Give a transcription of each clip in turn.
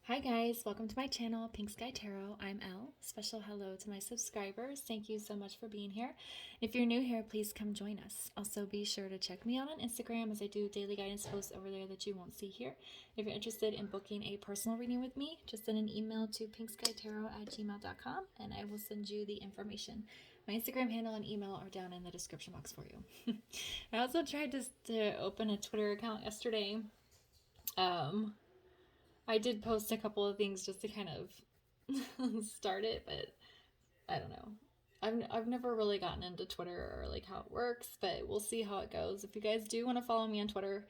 Hi guys, welcome to my channel, Pink Sky Tarot. I'm Elle. Special hello to my subscribers. Thank you so much for being here. If you're new here, please come join us. Also, be sure to check me out on Instagram as I do daily guidance posts over there that you won't see here. If you're interested in booking a personal reading with me, just send an email to pinkskytarot@gmail.com and I will send you the information. My Instagram handle and email are down in the description box for you. I also tried to open a Twitter account yesterday. I did post a couple of things just to kind of start it, but I don't know. I've never really gotten into Twitter or like how it works, but we'll see how it goes. If you guys do want to follow me on Twitter,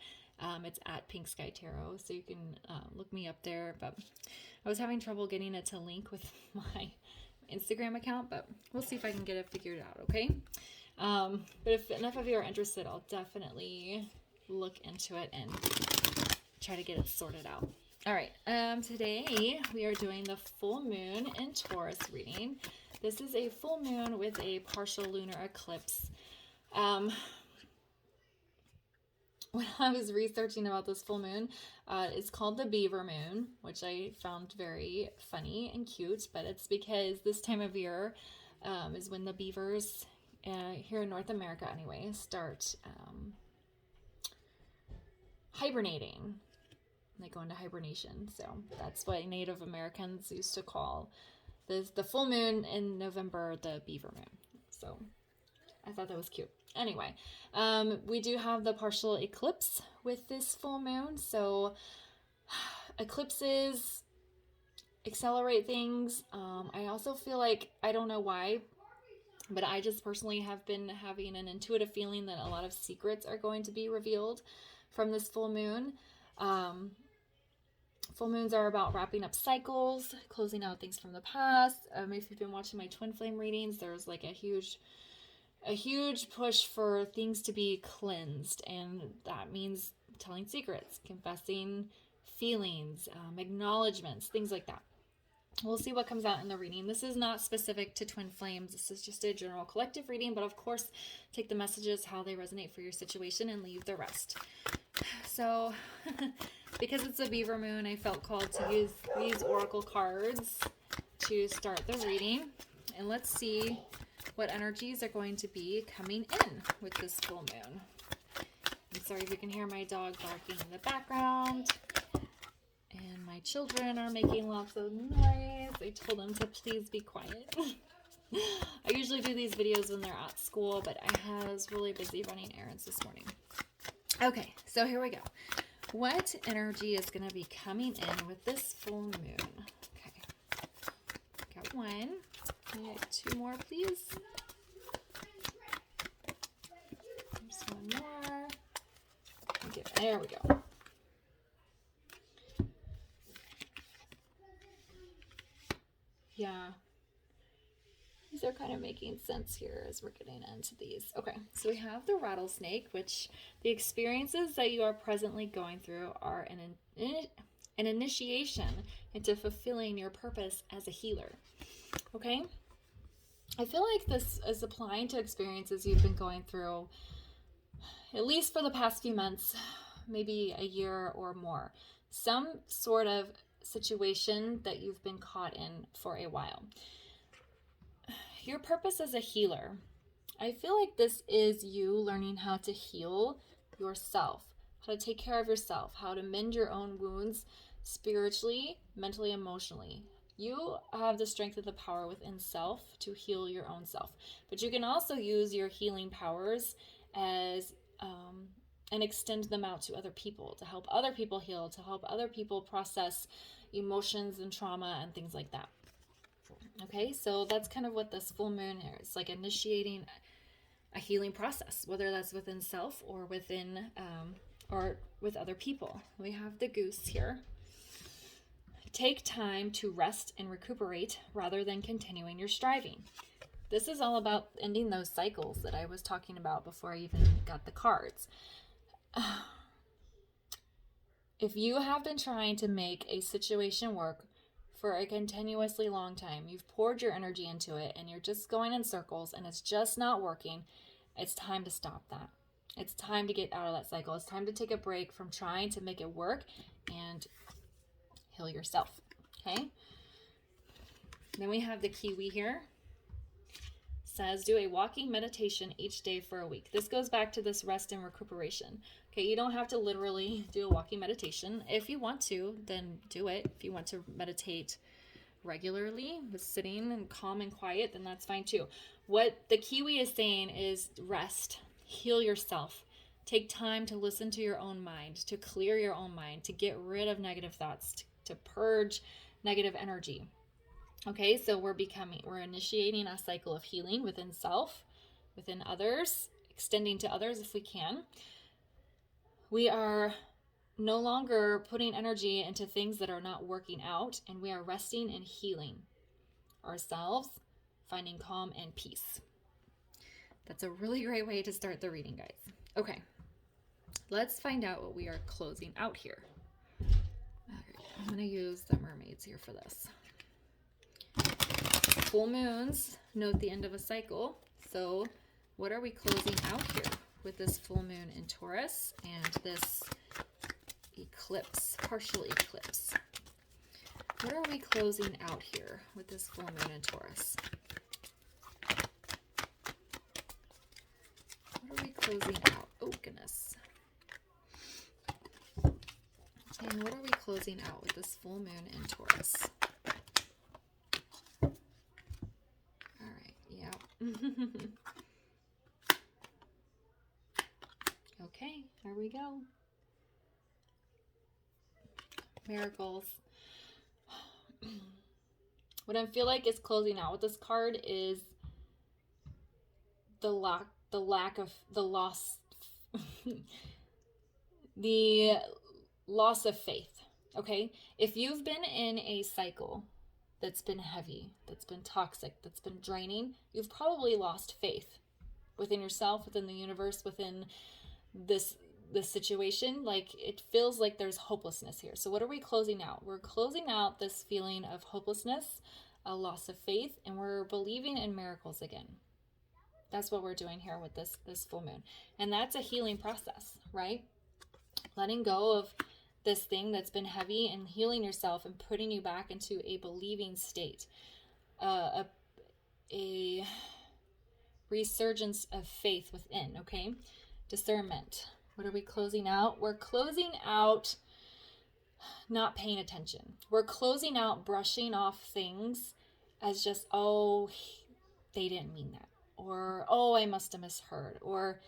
it's at Pink Sky Tarot, so you can look me up there. But I was having trouble getting it to link with my Instagram account, but we'll see if I can get it figured out, okay? But if enough of you are interested, I'll definitely look into it and try to get it sorted out. All right, today we are doing the full moon in Taurus reading. This is a full moon with a partial lunar eclipse. When I was researching about this full moon, it's called the beaver moon, which I found very funny and cute, but it's because this time of year is when the beavers, here in North America anyway, start hibernating. They go into hibernation. So that's what Native Americans used to call the full moon in November, the beaver moon. So I thought that was cute. Anyway, we do have the partial eclipse with this full moon. So eclipses accelerate things. I also feel like, I don't know why, but I just personally have been having an intuitive feeling that a lot of secrets are going to be revealed from this full moon. Full moons are about wrapping up cycles, closing out things from the past. If you've been watching my twin flame readings, there's like a huge push for things to be cleansed, and that means telling secrets, confessing feelings, acknowledgments, things like that. We'll see what comes out in the reading. This is not specific to twin flames. This is just a general collective reading, but of course, take the messages how they resonate for your situation and leave the rest. So, because it's a beaver moon, I felt called to use these oracle cards to start the reading. And let's see what energies are going to be coming in with this full moon. I'm sorry if you can hear my dog barking in the background. And my children are making lots of noise. I told them to please be quiet. I usually do these videos when they're at school, but I was really busy running errands this morning. Okay, so here we go. What energy is going to be coming in with this full moon? Okay, got one. Can I get two more, please? There's one more. Okay, there we go. Yeah, these are kind of making sense here as we're getting into these. Okay, so we have the rattlesnake, which the experiences that you are presently going through are an initiation into fulfilling your purpose as a healer. Okay, I feel like this is applying to experiences you've been going through at least for the past few months, maybe a year or more. Some sort of situation that you've been caught in for a while. Your purpose as a healer. I feel like this is you learning how to heal yourself, how to take care of yourself, how to mend your own wounds spiritually, mentally, emotionally. You have the strength of the power within self to heal your own self, but you can also use your healing powers as and extend them out to other people, to help other people heal, to help other people process emotions and trauma and things like that. Okay, so that's kind of what this full moon is. It's like initiating a healing process, whether that's within self or within or with other people. We have the goose here. Take time to rest and recuperate rather than continuing your striving. This is all about ending those cycles that I was talking about before I even got the cards. If you have been trying to make a situation work for a continuously long time, you've poured your energy into it and you're just going in circles and it's just not working, it's time to stop that. It's time to get out of that cycle. It's time to take a break from trying to make it work and heal yourself. Okay. Then we have the kiwi here. Says do a walking meditation each day for a week. This goes back to this rest and recuperation. Okay, you don't have to literally do a walking meditation. If you want to, then do it. If you want to meditate regularly with sitting and calm and quiet, then that's fine too. What the kiwi is saying is rest, heal yourself, take time to listen to your own mind, to clear your own mind, to get rid of negative thoughts, to purge negative energy. Okay, so we're initiating a cycle of healing within self, within others, extending to others if we can. We are no longer putting energy into things that are not working out, and we are resting and healing ourselves, finding calm and peace. That's a really great way to start the reading, guys. Okay, let's find out what we are closing out here. All right, I'm going to use the mermaids here for this. Full moons note the end of a cycle. So what are we closing out here with this full moon in Taurus and this eclipse, partial eclipse? What are we closing out here with this full moon in Taurus? What are we closing out? Oh, goodness. And what are we closing out with this full moon in Taurus? Okay, there we go. Miracles. What I feel like is closing out with this card is the loss, the loss of faith. Okay, if you've been in a cycle that's been heavy, that's been toxic, that's been draining, you've probably lost faith within yourself, within the universe, within this situation. Like, it feels like there's hopelessness here. So what are we closing out? We're closing out this feeling of hopelessness, a loss of faith, and we're believing in miracles again. That's what we're doing here with this full moon. And that's a healing process, right? Letting go of this thing that's been heavy and healing yourself and putting you back into a believing state, a resurgence of faith within. Okay, discernment. What are we closing out? We're closing out not paying attention. We're closing out brushing off things as just, oh, they didn't mean that, or oh, I must have misheard, or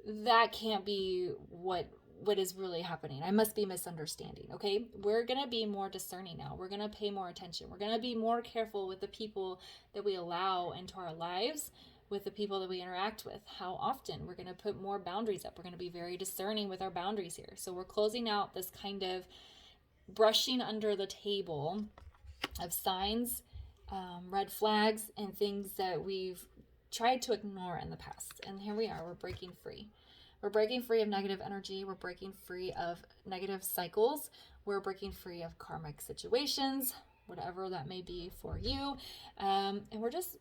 that can't be what is really happening. I must be misunderstanding. Okay, we're going to be more discerning now. We're going to pay more attention. We're going to be more careful with the people that we allow into our lives, with the people that we interact with, how often. We're going to put more boundaries up. We're going to be very discerning with our boundaries here. So we're closing out this kind of brushing under the table of signs, red flags, and things that we've tried to ignore in the past. And here we are, we're breaking free. We're breaking free of negative energy. We're breaking free of negative cycles. We're breaking free of karmic situations, whatever that may be for you. And we're just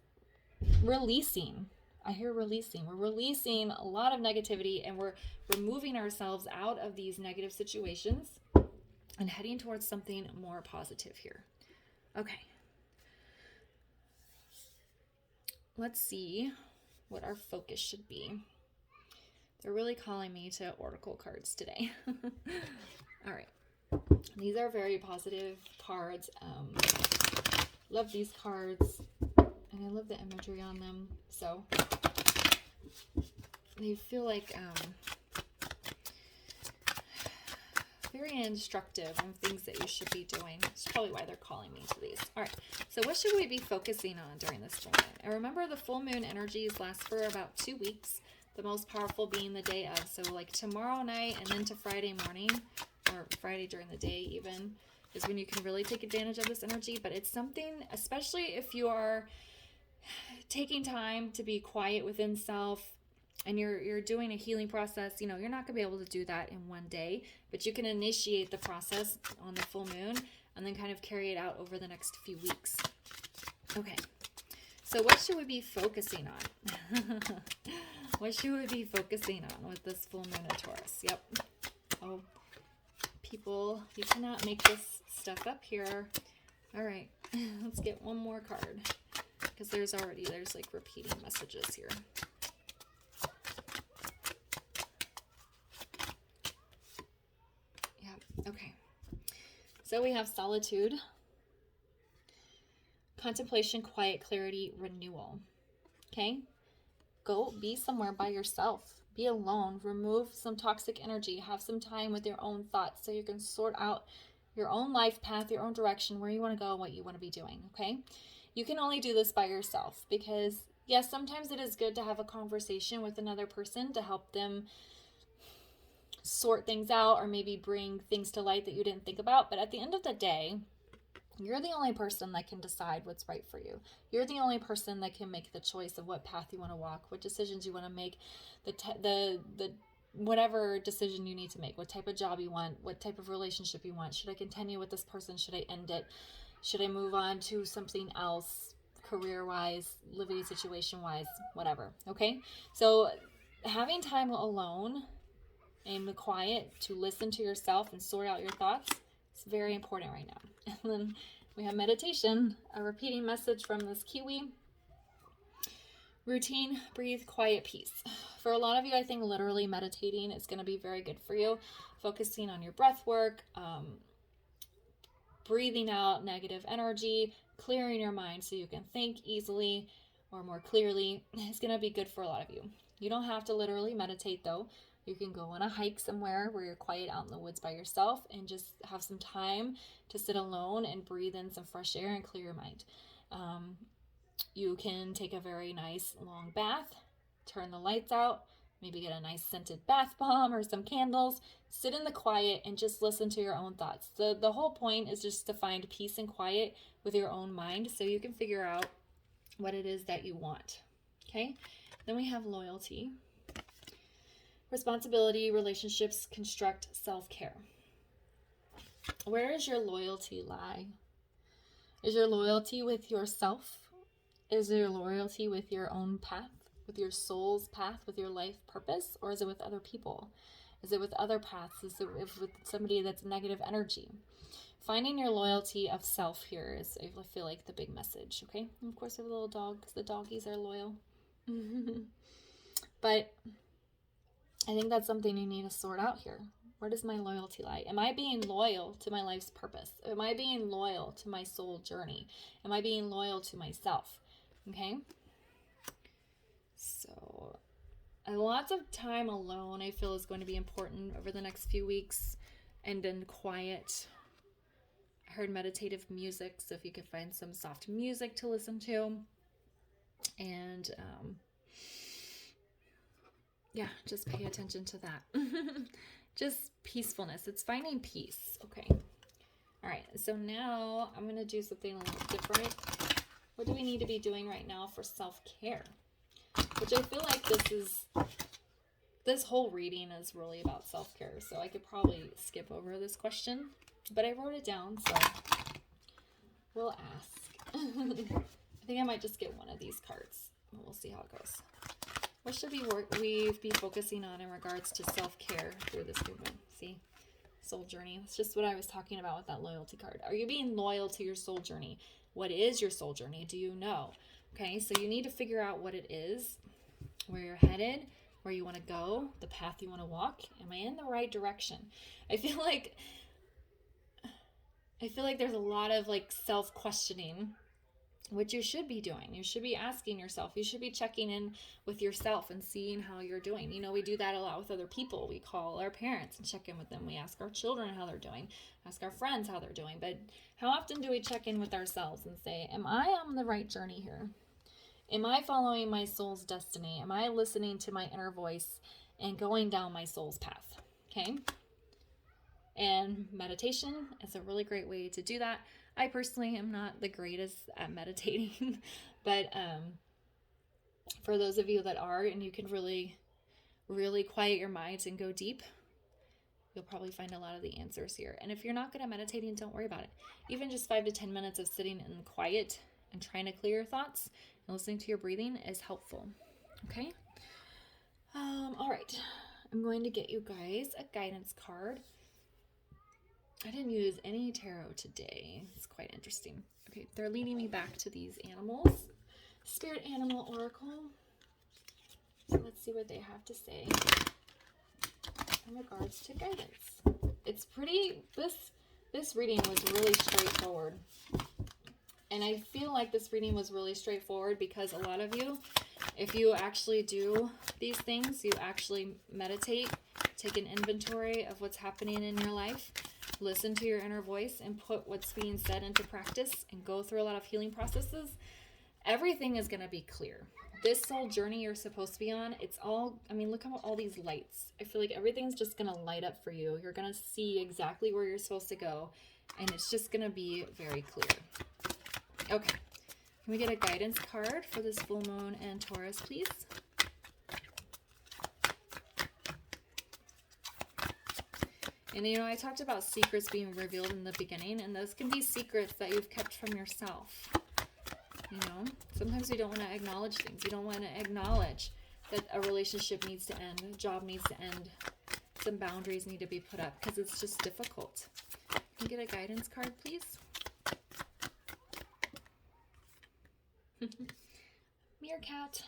releasing. I hear releasing. We're releasing a lot of negativity, and we're removing ourselves out of these negative situations and heading towards something more positive here. Okay. Let's see what our focus should be. They're really calling me to oracle cards today. All right. These are very positive cards. Love these cards. And I love the imagery on them. So they feel like very instructive on things that you should be doing. That's probably why they're calling me to these. All right. So what should we be focusing on during this full moon? And remember, the full moon energies last for about 2 weeks. The most powerful being the day of. So like tomorrow night and then to Friday morning, or Friday during the day even, is when you can really take advantage of this energy. But it's something, especially if you are taking time to be quiet within self and you're doing a healing process, you know, you're not going to be able to do that in one day, but you can initiate the process on the full moon and then kind of carry it out over the next few weeks. Okay. So what should we be focusing on? What should we be focusing on with this full moon in Taurus? Yep. Oh, people, you cannot make this stuff up here. All right, let's get one more card because there's like repeating messages here. Yeah, okay. So we have solitude, contemplation, quiet, clarity, renewal. Okay? Go be somewhere by yourself. Be alone. Remove some toxic energy. Have some time with your own thoughts so you can sort out your own life path, your own direction, where you want to go, what you want to be doing. Okay? You can only do this by yourself because, yes, sometimes it is good to have a conversation with another person to help them sort things out or maybe bring things to light that you didn't think about. But at the end of the day, you're the only person that can decide what's right for you. You're the only person that can make the choice of what path you want to walk, what decisions you want to make, the whatever decision you need to make, what type of job you want, what type of relationship you want. Should I continue with this person? Should I end it? Should I move on to something else, career-wise, living situation-wise, whatever, okay? So having time alone and quiet to listen to yourself and sort out your thoughts is very important right now. And then we have meditation, a repeating message from this Kiwi. Routine, breathe, quiet, peace. For a lot of you, I think literally meditating is going to be very good for you. Focusing on your breath work, breathing out negative energy, clearing your mind so you can think easily or more clearly is going to be good for a lot of you. You don't have to literally meditate though. You can go on a hike somewhere where you're quiet out in the woods by yourself and just have some time to sit alone and breathe in some fresh air and clear your mind. You can take a very nice long bath, turn the lights out, maybe get a nice scented bath bomb or some candles, sit in the quiet and just listen to your own thoughts. The whole point is just to find peace and quiet with your own mind so you can figure out what it is that you want. Okay? Then we have loyalty. Responsibility, relationships, construct, self-care. Where does your loyalty lie? Is your loyalty with yourself? Is your loyalty with your own path, with your soul's path, with your life purpose? Or is it with other people? Is it with other paths? Is it with somebody that's negative energy? Finding your loyalty of self here is, I feel like, the big message, okay? And of course, we have a little dog because the doggies are loyal. But I think that's something you need to sort out here. Where does my loyalty lie? Am I being loyal to my life's purpose? Am I being loyal to my soul journey? Am I being loyal to myself? Okay? So, lots of time alone, I feel, is going to be important over the next few weeks. And then quiet. I heard meditative music, so if you could find some soft music to listen to. And, yeah, just pay attention to that. Just peacefulness. It's finding peace. Okay. All right. So now I'm going to do something a little different. What do we need to be doing right now for self-care? Which I feel like this whole reading is really about self-care. So I could probably skip over this question, but I wrote it down. So we'll ask. I think I might just get one of these cards. We'll see how it goes. What should we be focusing on in regards to self-care through this movement? See, soul journey. It's just what I was talking about with that loyalty card. Are you being loyal to your soul journey? What is your soul journey? Do you know? Okay, so you need to figure out what it is, where you're headed, where you want to go, the path you want to walk. Am I in the right direction? I feel like there's a lot of like self-questioning, which you should be doing. You should be asking yourself. You should be checking in with yourself and seeing how you're doing. You know, we do that a lot with other people. We call our parents and check in with them. We ask our children how they're doing, ask our friends how they're doing. But how often do we check in with ourselves and say, am I on the right journey here? Am I following my soul's destiny? Am I listening to my inner voice and going down my soul's path? Okay. And meditation is a really great way to do that. I personally am not the greatest at meditating, but for those of you that are, and you can really, really quiet your minds and go deep, you'll probably find a lot of the answers here. And if you're not good at meditating, don't worry about it. Even just 5 to 10 minutes of sitting in quiet and trying to clear your thoughts and listening to your breathing is helpful. Okay? All right. I'm going to get you guys a guidance card. I didn't use any tarot today. It's quite interesting. Okay, they're leading me back to these animals. Spirit Animal Oracle. So let's see what they have to say in regards to guidance. It's pretty, this reading was really straightforward. And I feel like this reading was really straightforward because a lot of you, if you actually do these things, you actually meditate, take an inventory of what's happening in your life, listen to your inner voice, and put what's being said into practice and go through a lot of healing processes, everything is going to be clear. This soul journey you're supposed to be on, it's all, I mean, look at all these lights. I feel like everything's just going to light up for you. You're going to see exactly where you're supposed to go, and it's just going to be very clear. Okay, can we get a guidance card for this full moon and Taurus, please? And you know, I talked about secrets being revealed in the beginning, and those can be secrets that you've kept from yourself. You know, sometimes we don't want to acknowledge things. We don't want to acknowledge that a relationship needs to end, a job needs to end, some boundaries need to be put up because it's just difficult. Can you get a guidance card, please? Meerkat.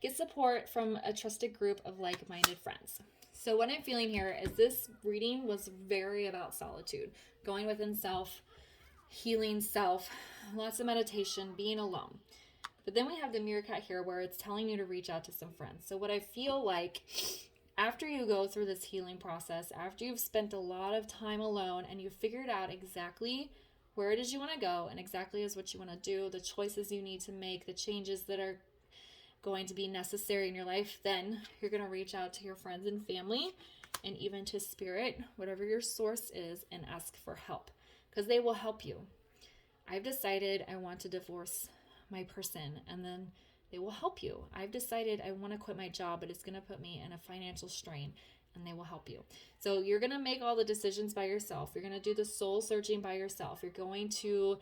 Get support from a trusted group of like-minded friends. So what I'm feeling here is this reading was very about solitude, going within self, healing self, lots of meditation, being alone. But then we have the meerkat here where it's telling you to reach out to some friends. So what I feel like after you go through this healing process, after you've spent a lot of time alone and you've figured out exactly where it is you want to go and exactly is what you want to do, the choices you need to make, the changes that are going to be necessary in your life, then you're going to reach out to your friends and family and even to spirit, whatever your source is, and ask for help because they will help you. I've decided I want to divorce my person, and then they will help you. I've decided I want to quit my job, but it's going to put me in a financial strain, and they will help you. So you're going to make all the decisions by yourself. You're going to do the soul searching by yourself. You're going to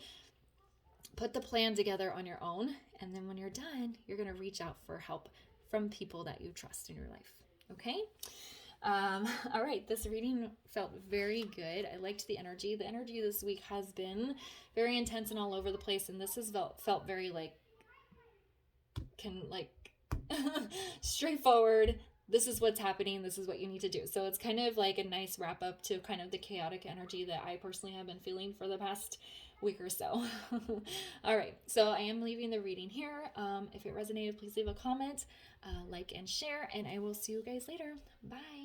put the plan together on your own, and then when you're done, you're going to reach out for help from people that you trust in your life. Okay? All right, this reading felt very good. I liked the energy. The energy this week has been very intense and all over the place, and this has felt very straightforward. This is what's happening. This is what you need to do. So it's kind of like a nice wrap up to kind of the chaotic energy that I personally have been feeling for the past week or so. All right, so I am leaving the reading here. If it resonated, please leave a comment, like and share, and I will see you guys later. Bye.